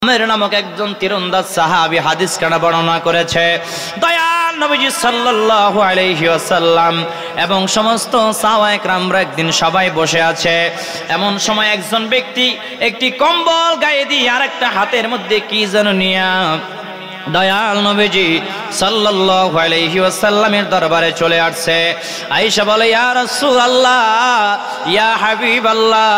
আমের নামক একজন তীরন্দাজ সাহাবী হাদিস কানা বর্ণনা করেছে। দয়াল নবীজি সাল্লাল্লাহু আলাইহি ওয়াসাল্লাম এবং সমস্ত সাহাবায়ে কেরামরা একদিন সবাই বসে আছে। এমন সময় একজন ব্যক্তি একটি কম্বল গায়ে দিয়ে আরেকটা হাতের মধ্যে কি যেন নিয়ে দয়াল নবীজি সাল্লাল্লাহু আলাইহি ওয়াসাল্লামের দরবারে চলে আসছে। আয়েশা বলে, ইয়া রাসূলুল্লাহ, ইয়া হাবিবাল্লাহ,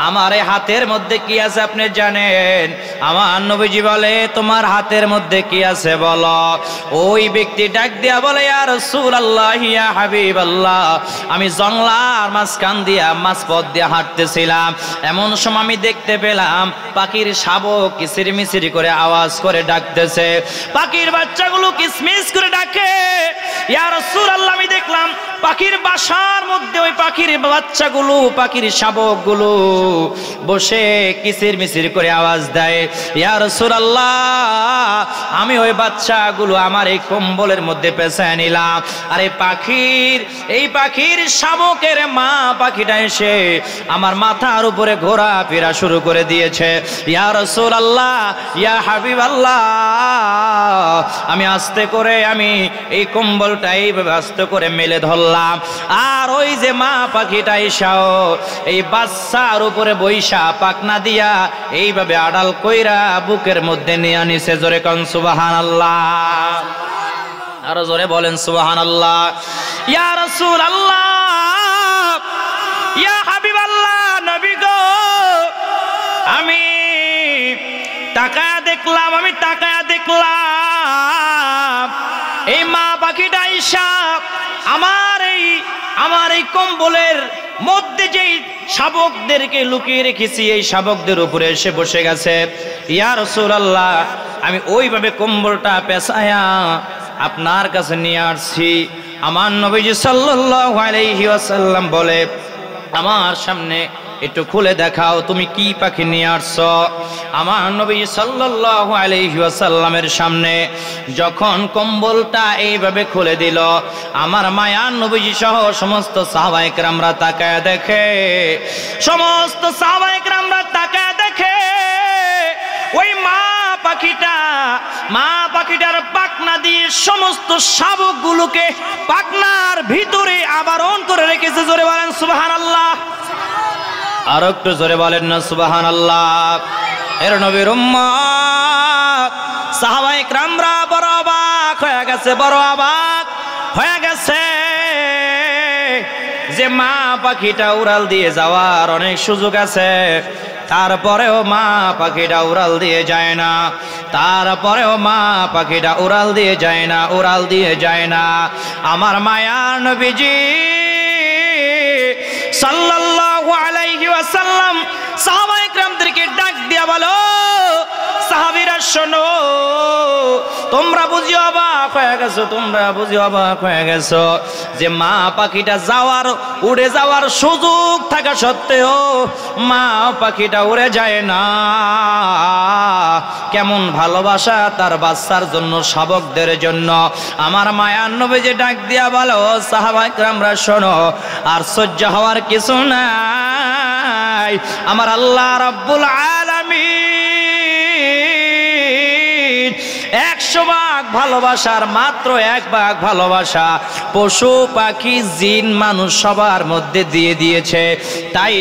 আমার এই হাতের মধ্যে কি আছে আপনি জানেন? আমার নবীজি বলে, তোমার হাতের মধ্যে কি আছে বলো। ওই ব্যক্তি ডাক দিয়া বলে, ইয়া রাসূলুল্লাহ, ইয়া হাবিবাল্লাহ, আমি জংলার মাঝখান দিয়া মাঝপথ দিয়ে হাঁটতেছিলাম, এমন সময় আমি দেখতে পেলাম পাখির শাবক কিচিরমিচির করে আওয়াজ করে ডাকতেছে, পাখির বাচ্চাগুলো কিসমিস করে ডাকে। ইয়া রাসূলুল্লাহ, আমি দেখলাম পাখির বাসার মধ্যে ওই পাখির বাচ্চাগুলো, পাখির শাবকগুলো বসে কিচিরমিচির করে আওয়াজ দেয়। ইয়া রাসূলুল্লাহ, আমি ওই বাচ্চাগুলো আমার এই কম্বলের মধ্যে পেঁচায় নিলাম, আর এই পাখির শাবকের মা পাখিটা এসে আমার মাথার উপরে ঘোরাফেরা শুরু করে দিয়েছে। ইয়া রাসূলুল্লাহ, ইয়া হাবিবাল্লাহ, আমি আস্তে করে আমি এই কম্বলটা এইভাবে আস্তে করে মেলে ধরলাম, আর ওই যে মা পাখিটা এসাও এই বাচ্চার উপরে বৈশা পাখনা দিয়া এইভাবে আড়াল কইরা বুকের মধ্যে নিয়ে আনিছে। জোরে কোন সুবহানাল্লাহ, আরো জোরে বলেন সুবহানাল্লাহ। ইয়া রাসূলুল্লাহ, ইয়া হাবিবাল্লাহ, নবী গো, আমি তাকায়া দেখলাম এই মা পাখিটা আইসা আমার এই কম্বলের মধ্যে যেই শাবকদেরকে লুকিয়ে রেখেছি এই শাবকদের উপরে এসে বসে গেছে। ইয়া রাসূলুল্লাহ, আমি ওইভাবে কম্বলটা পেঁচায়া আপনার কাছে নিয়ে আসছি। আমার নবীজি সাল্লাল্লাহু আলাইহি ওয়াসাল্লাম বলে, আমার সামনে একটু খুলে দেখাও তুমি কি পাখি নিয়ে আসছো। আমার নবী সাল্লাল্লাহু আলাইহি ওয়াসাল্লামের সামনে যখন কম্বলটা এইভাবে খুলে দিল, আমার মায়ার নবীজি সহ সমস্ত সাহাবায়ে কেরামরা তাকায় দেখে, সমস্ত সাহাবায়ে কেরামরা তাকায় দেখে ওই মা পাখিটার পাখনা দিয়ে সমস্ত শাবকগুলোকে পাখনার ভিতরে আবরণ করে রেখেছে। জোরে বলেন সুবহানাল্লাহ, আর একটু জোরে বলেন না সুবহানাল্লাহ। এর নবীর উম্মত সাহাবায়ে কেরামরা বড় অবাক হয়ে গেছে যে মা পাখিটা উড়াল দিয়ে যাওয়ার অনেক সুযোগ আছে, তারপরেও মা পাখিটা উড়াল দিয়ে যায় না। আমার মায়ার নবীজি সাল্লাল্লাহু আলাইহি ওয়াসাল্লাম সাহাবায়ে কেরামদেরকে ডাক দিয়া বলো, সাহাবীরা শোনো, তোমরা বুঝি অবাক হয়ে গেছো যে মা পাখিটা উড়ে যাওয়ার সুযোগ থাকা সত্ত্বেও মা পাখিটা উড়ে যায় না। কেমন ভালোবাসা তার বাচ্চার জন্য, শাবকদের জন্য। আমার মায়ার নবীজি ডাক দিয়া বলো, সাহাবায়ে কেরামরা শোনো, আর সহ্য হওয়ার কিছু নাই। আমার আল্লাহ রাব্বুল আলামিন 100 ভাগ ভালোবাসার মাত্র 1 ভাগ ভালোবাসা পশু পাখি জিন মানুষ সবার মধ্যে দিয়ে দিয়েছে। তাই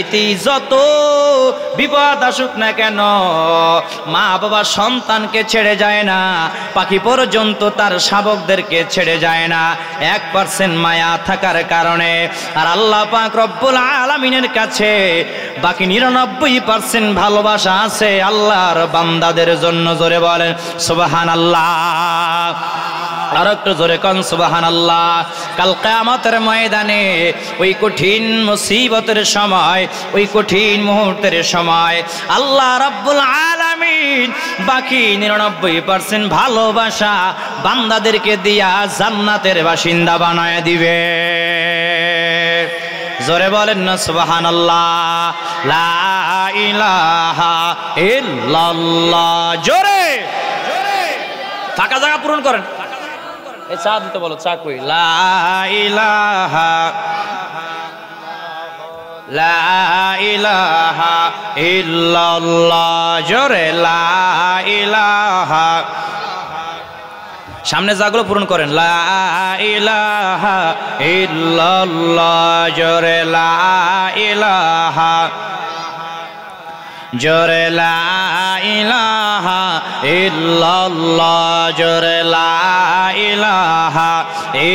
যত বিপদ আসুক না কেন, মা বাবা সন্তানকে ছেড়ে যায় না, পাখি পর্যন্ত তার শাবকদেরকে ছেড়ে যায় না 1% মায়া থাকার কারণে। আর আল্লাহ পাক রব্বুল আলামিনের কাছে বাকি 99% ভালোবাসা আছে আল্লাহর বান্দাদের জন্য। জোরে বলেন সুবহানাল্লাহ, আর একটু জোরে কোন সুবহানাল্লাহ। কাল কিয়ামতের ময়দানে ওই কঠিন মুসিবতের সময়, ওই কঠিন মুহূর্তের সময় আল্লাহ রাব্বুল আলামিন বাকি 99% ভালোবাসা বান্দাদেরকে দিয়া জান্নাতের বাসিন্দা বানায় দিবে। জোরে বলেন না সুবহানাল্লাহ, লা ইলাহা ইল্লাল্লাহ। জোরে ফাঁকা জায়গা পূরণ করেন। এই চা দিতে বলো, চা কই। লা ইলাহা লা ইলাহা ইল্লাল্লাহ, জোরে লা ইলাহা, সামনে যাগুলো পূরণ করেন, লা ইলাহা ইল্লাল্লাহ, জোরে লা ইলাহা, জোরে লা ইলাহা ইল্লাল্লাহ, জোরে লা ইলাহা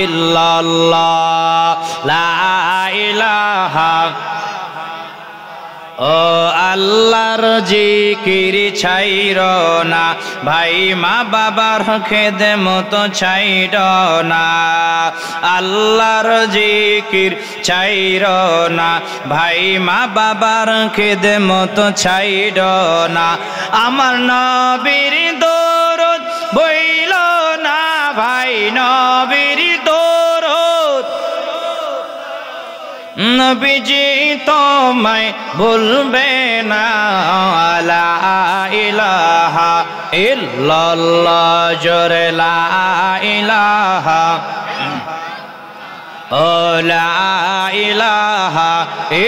ইল্লাল্লাহ, লা ইলাহা। ও আল্লাহর জিকির ছাইর না, ভাই মা বাবার খেদমত ছাইর না, আল্লাহর জিকির ছাইর না, ভাই মা বাবার খেদমত ছাইর না, আমার নবীর দরুদ বইল না ভাই, নবীর দরুদ, নবীজি তোমায় ভুলবে না, লা ইলাহা ইল্লাল্লাহ, জোরে লা ইলাহা, ও লা ইলাহা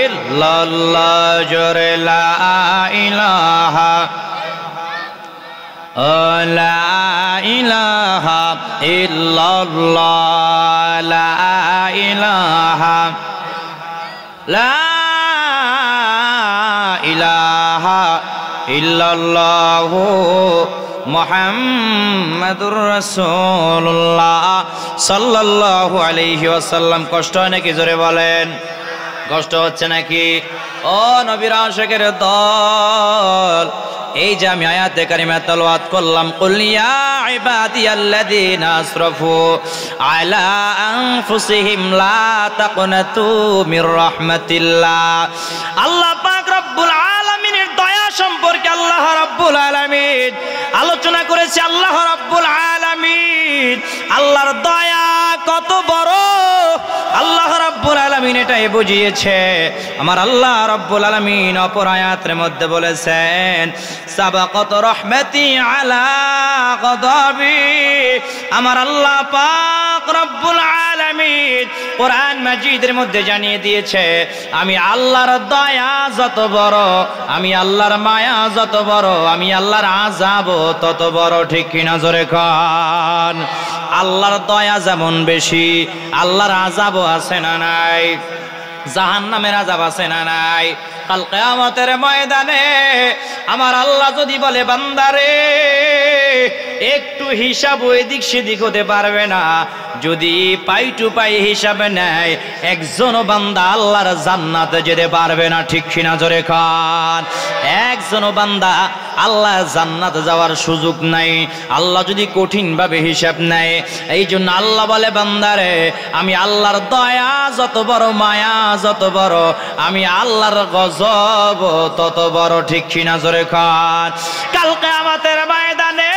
ইল্লাল্লাহ, জোরে লা ইলাহা, ও লা ইলাহা ইল্লাল্লাহ, লা ইলাহা, লা ইলাহা ইল্লাল্লাহ মুহাম্মাদুর রাসূলুল্লাহ সাল্লাল্লাহু আলাইহি ওয়াসাল্লাম। কষ্ট হয় নাকি? জোরে বলেন, কষ্ট হচ্ছে নাকি? ও নবীর আশিকের দল, এই যে আমি আয়াতে কারিমা তেলাওয়াত করলাম, কুল ইয়া ইবাদিয়াল্লাযীনা আসরাফু আলা আনফুসিহিম লা তাকনাতু মির রাহমাতিল্লাহ। আল্লাহ পাক রব্বুল আলামিনের দয়া সম্পর্কে আল্লাহ রাব্বুল আলামিন আলোচনা করেছে। আল্লাহ রাব্বুল আলামিন, আল্লাহর দয়া কত বড় আল্লাহ রাব্বুল আলামিন এটাই বুঝিয়েছে। আমার আল্লাহ রাব্বুল আলামিন অপর আয়াতের মধ্যে বলেছেন, সাবাকাত রাহমাতি আলা গদাবি। আমার আল্লাহ পাক রব্বুল আলামিন কোরআন মাজিদের মধ্যে জানিয়ে দিয়েছে, আমি আল্লাহর দয়া যত বড়, আমি আল্লাহর মায়া যত বড়, আমি আল্লাহর আযাব তত বড়। ঠিক কিনা? জোরে খান। আল্লাহর দয়া যেমন বেশি, আল্লাহর আযাবও আছে না নাই? জাহান্নামের আযাব আছে না নাই? কাল কিয়ামতের ময়দানে আমার আল্লাহ যদি বলে, বান্দারে একটু হিসাব এদিক সেদিক হতে পারবে না, যদি পাই টু পাই হিসাবে নেয়, একজনও বান্দা আল্লাহর জান্নাতে যেতে পারবে না। ঠিক কিনা? জোরে খান। একজনও বান্দা আল্লাহ জান্নাতে যাওয়ার সুযোগ নাই, আল্লাহ যদি কঠিন ভাবে হিসাব নেয়। এই জন্য আল্লাহ বলে, বান্দারে আমি আল্লাহর দয়া যত বড়, মায়া যত বড়, আমি আল্লাহর গজব তত বড়। ঠিক কিনা? জোরে খান। কাল কিয়ামতের ময়দানে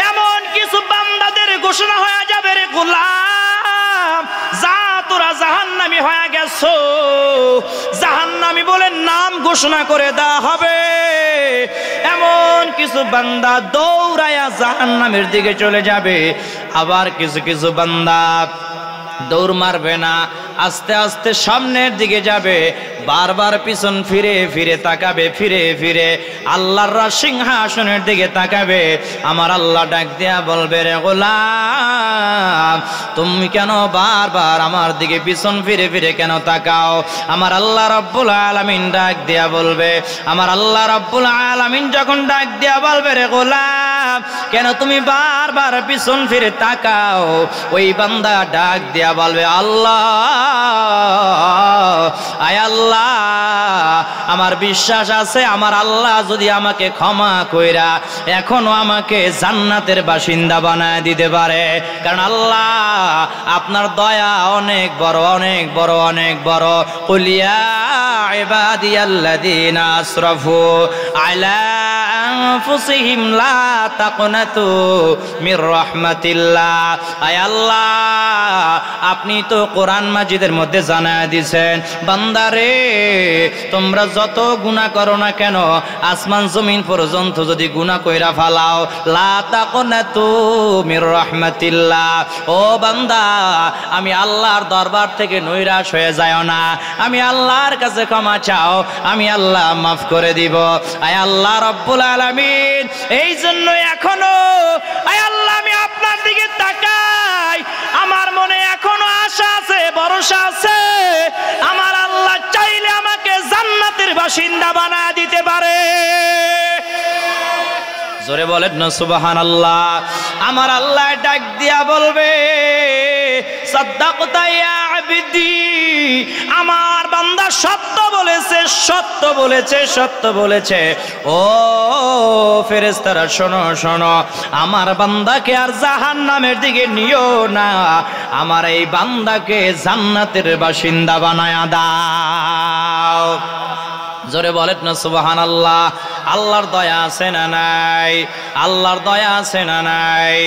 এমন কিছু বান্দাদের ঘোষণা হয়ে যাবে, রে গোলাম যা তোরা জাহান্নামী হয়ে গেছো, জাহান্নামী বলে নাম ঘোষণা করে দেওয়া হবে। এমন কিছু বান্দা দৌড়ায়া জাহান্নামের দিকে চলে যাবে, আবার কিছু কিছু বান্দা দৌড় মারবে না, আস্তে আস্তে সামনের দিকে যাবে, বারবার পিছন ফিরে ফিরে তাকাবে, ফিরে ফিরে আল্লাহর সিংহাসনের দিকে তাকাবে। আমার আল্লাহ ডাক দিয়া বলবে, রে গোলাম তুমি কেন বারবার আমার দিকে পিছন ফিরে ফিরে কেন তাকাও? আমার আল্লাহ রাব্বুল আলামিন ডাক দিয়া বলবে, আমার আল্লাহ রাব্বুল আলামিন যখন ডাক দিয়া বলবে, রে গোলাম কেন তুমি বারবার পিছন ফিরে তাকাও? ওই বান্দা ডাক দিয়া বলবে, আল্লাহ, আয় আল্লাহ, আমার বিশ্বাস আছে আমার আল্লাহ যদি আমাকে ক্ষমা কইরা এখনো আমাকে জান্নাতের বাসিন্দা বানায় দিতে পারে, কারণ আল্লাহ আপনার দয়া অনেক বড়, অনেক বড়, অনেক বড়। কুল ইয়া ইবাদিয়াল্লাযীনা আসরাফু আলা আনফুসিহিম লা তাকনাতু মির রাহমাতিল্লাহ। আয় আল্লাহ, আপনি তো কোরআন মাজিদের মধ্যে জানায় দিয়েছেন, বান্দারে তোমরা যত গুনাহ করো না কেন, আসমান জমিন পর্যন্ত যদি গুনাহ কইরা ফালাও, লা তাকনাতু মির রাহমাতিল্লাহ, ও বান্দা আমি আল্লাহর দরবার থেকে নৈরাশ হয়ে যাও না, আমি আল্লাহর কাছে ক্ষমা চাও, আমি আল্লাহ মাফ করে দিব। আয় আল্লাহ রব্বুল আলামিন, এই জন্য এখনো আয় আল্লাহ আমি আপনার দিকে তাকাই, আমার মনে এখনো আশা আছে, ভরসা আছে, আমার আল্লাহ চাইলে আমাকে জান্নাতের বাসিন্দা বানায় দিতে পারে। জোরে বলেন না সুবহানাল্লাহ। আমার আল্লাহ ডাক দিয়া বলবে, সাদ্দাকতা ইয়া আবদি, আমার বান্দা সত্য বলেছে, সত্য বলেছে, সত্য বলেছে। ও ফেরেশতারা শোনো শোনো, আমার বান্দাকে আর জাহান্নামের দিকে নিও না, আমার এই বান্দাকে জান্নাতের বাসিন্দা বানায়া দাও। জোরে বলেন না সুবহানাল্লাহ। আল্লাহর দয়া আছে না নাই? আল্লাহর দয়া আছে না নাই?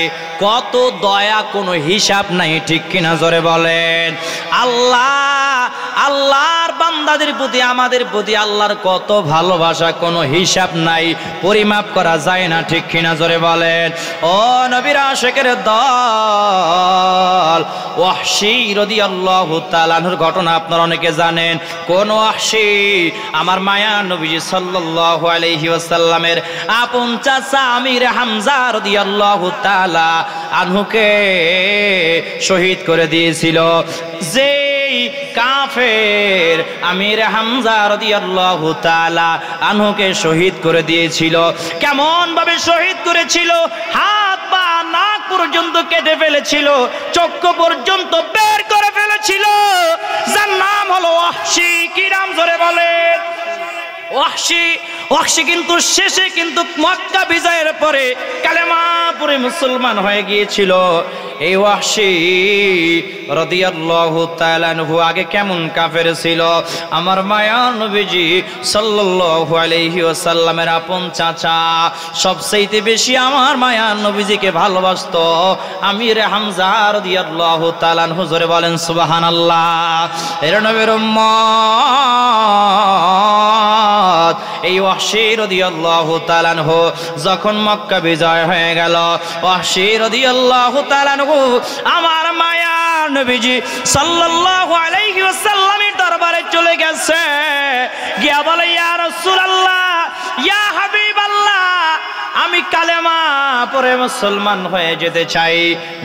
কত দয়া, কোনো হিসাব নাই, ঠিক কিনা? জোরে বলেন। আল্লাহর বান্দাদের প্রতি, আমাদের প্রতি আল্লাহর কত ভালোবাসা, কোনো হিসাব নাই, পরিমাপ করা যায় না, ঠিক কিনা? জোরে বলেন। ও নবীর আশিকের দল, ওয়াহশী রাদিয়াল্লাহু তাআলা আনহুর ঘটনা আপনারা অনেকে জানেন। কোন ওয়াহশী? আমার মায়া নবীজি সাল্লাল্লাহু আলাইহি ওয়াসাল্লামের আপন চাচা আমির হামজা রাদিয়াল্লাহু তাআলা আনহুকে শহীদ করে দিয়েছিল। যেই কাফের আমির হামজা রাদিয়াল্লাহু তাআলা আনহুকে শহীদ করে দিয়েছিল, কেমন ভাবে শহীদ করেছিল? হাত পা নাক পর্যন্ত কেটে ফেলেছিল, চক্ষু পর্যন্ত বের করে ফেলেছিল। যার নাম হলো ওয়াহশী। কি নাম? জোরে বলেন। ওয়াহশী কিন্তু শেষে কিন্তু মক্কা বিজয়ের পরে কালেমা পড়ে মুসলমান হয়ে গিয়েছিল। এই ওয়াহশী রাদিয়াল্লাহু তাআলা আনহু আগে কেমন কাফের ছিল? আমার মায়া নবীজি সাল্লাল্লাহু আলাইহি ওয়াসাল্লামের আপন চাচা, সবচেয়ে বেশি আমার মায়া নবীজিকে ভালোবাসতো আমির হামজা রাদিয়াল্লাহু তাআলা আনহু। জোরে বলেন সুবহানাল্লাহ। এর নবীর উম্মত এই ওয়াহশী রাদিয়াল্লাহু তাআলা আনহু যখন মক্কা বিজয় হয়ে গেল, ওয়াহশী রাদিয়াল্লাহু তাআলা আনহু আমার মায়া নবীজি সাল্লাল্লাহু আলাইহি ওয়াসাল্লামের দরবারে চলে গেছে, গিয়া বলে, ইয়া রাসূলুল্লাহ, ইয়া হাবিবাল্লাহ, আমি কালেমা পড়ে মুসলমান হয়ে যেতে চাই।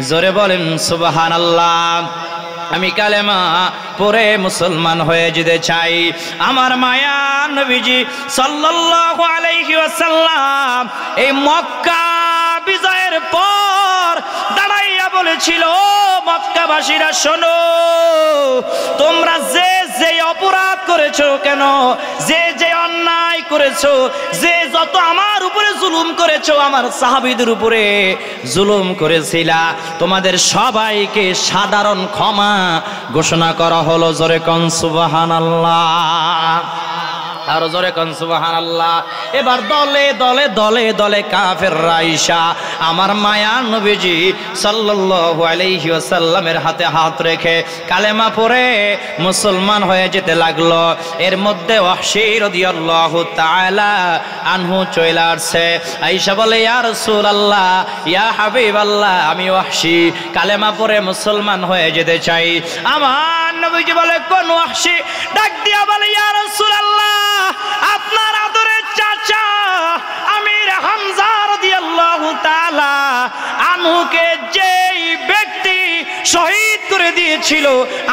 জোরে বলেন সুবহানাল্লাহ। আমি কালেমা পড়ে মুসলমান হয়ে যেতে চাই। আমার মায়া নবীজি সাল্লাল্লাহু আলাইহি ওয়াসাল্লাম এই মক্কা বিজয়ের পর দাঁড়াইয়া বলেছিল, মক্কাবাসীরা শোনো, তোমরা যে যে অপরাধ করেছো কেন, যে যে অন্যায় করেছো, যে যত আমার উপরে জুলুম করেছো, আমার সাহাবীদের উপরে জুলুম করেছিলা, তোমাদের সবাইকে সাধারণ ক্ষমা ঘোষণা করা হলো। জোরে কোন সুবহানাল্লাহ। আর জোরে কোন সুবহানাল্লাহ। এবার দলে দলে দলে দলে কাফেররা আইসা আমার মায়া নবীজি সাল্লাল্লাহু আলাইহি ওয়াসাল্লামের হাতে হাত রেখে কালেমা পড়ে মুসলমান হয়ে যেতে লাগলো। এর মধ্যে ওয়াহশী রাদিয়াল্লাহু তাআলা আনহু চলে আসছে, আয়েশা বলে, ইয়া রাসূলুল্লাহ, ইয়া হাবিবাল্লাহ, আমি ওয়াহশী কালেমা পড়ে মুসলমান হয়ে যেতে চাই। আমার নবীজি বলে, কোন ওয়াহশী? ডাক দিয়া বলে, ইয়া রাসূলুল্লাহ, আপনার আদরের চাচা আমির হামজা রাদিয়াল্লাহু তাআলা আনহুকে যেই ব্যক্তি শহীদ করে দিয়েছিল,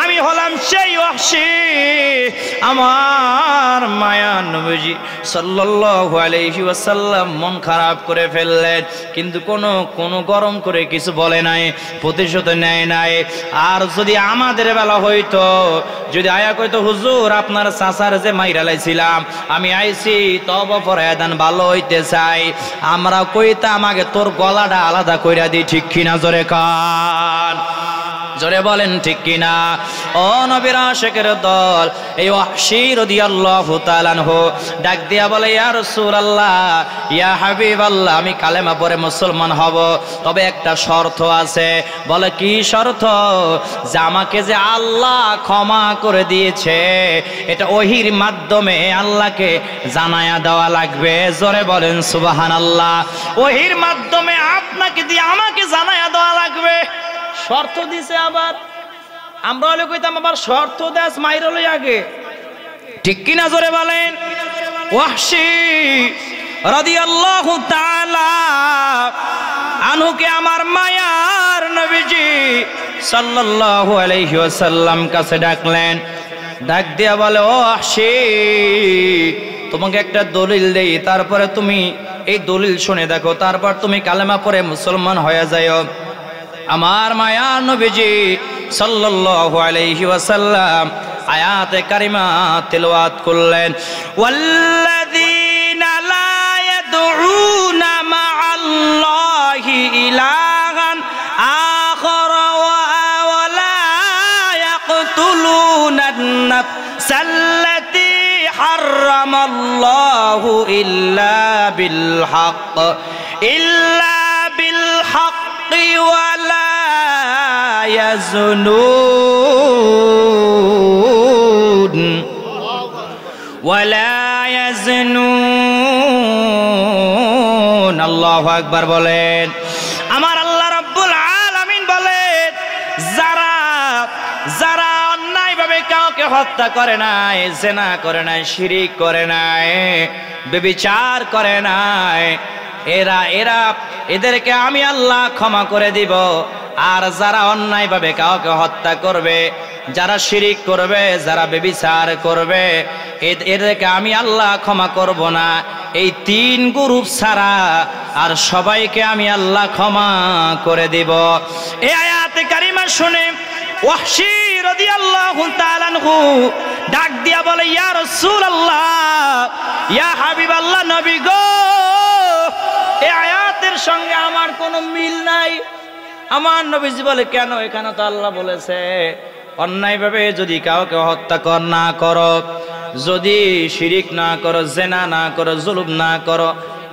আমি হলাম সেই ওয়াহশী। আমার মায়া নবীজি সাল্লাল্লাহু আলাইহি ওয়াসাল্লাম মন খারাপ করে ফেললেন, কিন্তু কোনো গরম করে কিছু বলে নাই, প্রতিশোধ নেয় নাই। আর যদি আমাদের বেলা হইতো, যদি আয়া কইতো, হুজুর আপনার চাচার যে মাইরা লাইছিলাম, আমি আইছি তওবা পড়ায়া দেন, ভালো হইতে চাই, আমরা কইতাম আগে তোর গলাটা আলাদা কইরা দিই, ঠিক কিনা? জোরে কান, জোরে বলেন ঠিক কিনা? ও নবীর আশিকের দল, এই ওয়াহশী রাদিয়াল্লাহু তাআলা আনহু ডাক দিয়া বলে, ইয়া রাসূলুল্লাহ, ইয়া হাবিবাল্লাহ, আমি কালেমা পড়ে মুসলমান হব, তবে একটা শর্ত আছে। বলে, কি শর্ত? যে আমাকে যে আল্লাহ ক্ষমা করে দিয়েছে এটা ওহীর মাধ্যমে আল্লাহকে জানায়া দেওয়া লাগবে। জোরে বলেন সুবহানাল্লাহ। ওহীর মাধ্যমে আপনাকে দিয়ে আমাকে জানায়া দেওয়া লাগবে। শর্ত দিছে আবার। আমরা হলে কইতাম আবার শর্ত দেস মাইর লই আগে, ঠিক কিনা? জোরে বলেন। ওয়াহশী রাদিয়াল্লাহু তাআলা আনহুকে আমার মায়ার নবীজি সাল্লাল্লাহু আলাইহি ওয়াসাল্লাম কাছে ডাকলেন। ডাক দিয়া বলে, ও ওয়াহশী, তোমাকে একটা দলিল দেই, তারপরে তুমি এই দলিল শুনে দেখো, তারপর তুমি কালেমা পড়ে মুসলমান হয়ে যাও। আমার মায়ার নবীজি সাল্লাল্লাহু আলাইহি ওয়াসাল্লাম আয়াতে কারিমা তেলাওয়াত করলেন। ওয়াল্লাযীনা লা ইয়াদউনা মা'আল্লাহি ইলাহান আখার ওয়া লা ইয়াকতুলুনান নাফসাল্লাতী হারামাল্লাহু ইল্লা বিল হাক্কি ওয়া লা ইয়াজনুন আল্লাহু আকবার বলেন। আমার আল্লাহ রাব্বুল আলামিন বলেন, যারা অন্যায়ভাবে কাউকে হত্যা করে নাই, জিনা করে নাই, শিরিক করে নাই, ব্যভিচার করে নাই, এদেরকে আমি আল্লাহ ক্ষমা করে দিব। আর যারা অন্যায়ভাবে কাউকে হত্যা করবে, যারা শিরিক করবে, যারা ব্যভিচার করবে, এদেরকে আমি আল্লাহ ক্ষমা করব না। এই তিন গ্রুপ ছাড়া আর সবাইকে আমি আল্লাহ ক্ষমা করে দিব। এই আয়াতে কারিমা শুনে ওয়াহশী রাদিয়াল্লাহু তাআলা আনহু ডাক দিয়া বলে, ইয়া রাসূলুল্লাহ, ইয়া হাবিবাল্লাহ, নবী গো, এই আয়াতের সঙ্গে আমার কোনো মিল নাই। আমার নবীজি বলে, কেন? এখানে তো আল্লাহ বলেছে অন্যায়ভাবে যদি কাউকে হত্যা না করো, যদি শিরিক না করো, জেনা না করো, জুলুম না করো,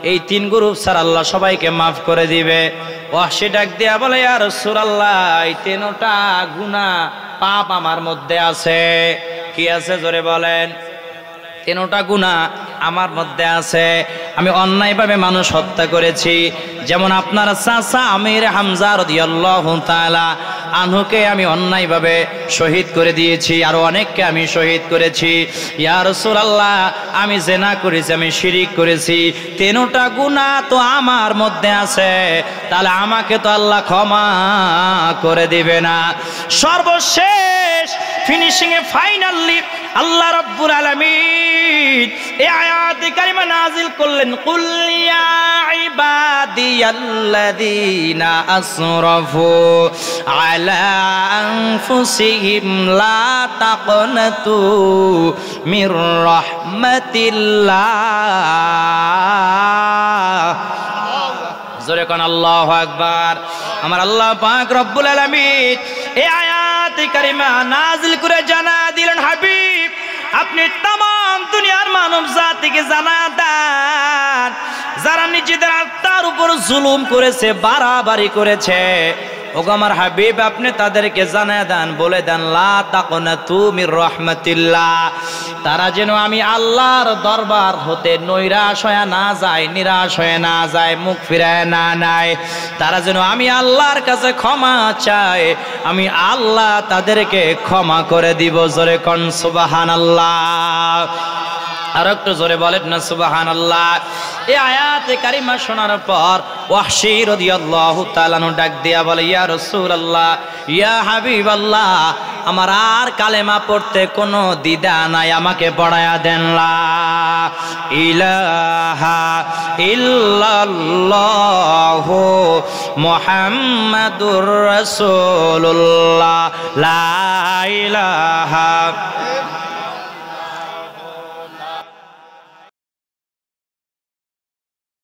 এই তিন গ্রুপ ছাড়া আল্লাহ সবাইকে মাফ করে দিবে। ওয়াহশী ডাক দিয়া বলে, ইয়া রাসূলুল্লাহ, এই তিনটা গুনাহ পাপ আমার মধ্যে আছে। কি আছে? জোরে বলেন। তিনটা গুনাহ আমার মধ্যে আছে। আমি অন্যায়ভাবে মানুষ হত্যা করেছি, যেমন আপনার চাচা আমির হামজা রাদিয়াল্লাহু তাআলা আনহুকে আমি অন্যায়ভাবে শহীদ করে দিয়েছি, আর অনেককে আমি শহীদ করেছি। ইয়া রাসূলুল্লাহ, আমি জিনা করেছি, আমি শিরিক করেছি, তিনটা গুনাহ তো আমার মধ্যে আছে, তাহলে আমাকে তো আল্লাহ ক্ষমা করে দিবে না। সর্বশেষ ফিনিশিং এ ফাইনালি আল্লাহ রাব্বুল আলামিন এই আয়াতে কারিমা নাযিল করলেন, কুল ইয়া ইবাদিয়াল্লাযীনা আসরাফু আলা আনফুসিহিম লা তাকনাতু মির রাহমাতিল্লাহ। জোরে কোন আল্লাহু আকবার। আমার আল্লাহ পাক রব্বুল আলামিন এই আয়াতে কারিমা নাযিল করে জানা দিলেন, হাবিব, আপনি तमाम দুনিয়ার মানব জাতিকে জানা দেন, যারা নিজেদের আত্মার উপর জুলুম করেছে, বাড়াবাড়ি করেছে, ওগো আমার হাবিব, আপনি তাদেরকে জানা দেন, বলে দেন, লা তাকনাতু মির রাহমাতিল্লাহ, তারা যেন আমি আল্লাহর দরবার হতে নৈরাশ হয়ে না যায়, নিরাশ হয়ে না যায়, মুখ ফিরায় না নেয়, তারা যেন আমি আল্লাহর কাছে ক্ষমা চায়, আমি আল্লাহ তাদেরকে ক্ষমা করে দিব। জোরে কোন সুবহানাল্লাহ। আর একটু জোরে বলেন না সুবহানাল্লাহ। এই আয়াতে কারিমা শোনার পর ওয়াহশী রাদিয়াল্লাহু তাআলা ডাক দিয়া বলে, ইয়া রাসূলুল্লাহ, ইয়া হাবিবাল্লাহ, আমার আর কালেমা পড়তে কোনো দ্বিধা নাই, আমাকে পড়ায়া দেন। লা ইলাহা ইল্লাল্লাহু মুহাম্মাদুর রাসূলুল্লাহ, লা ইলাহা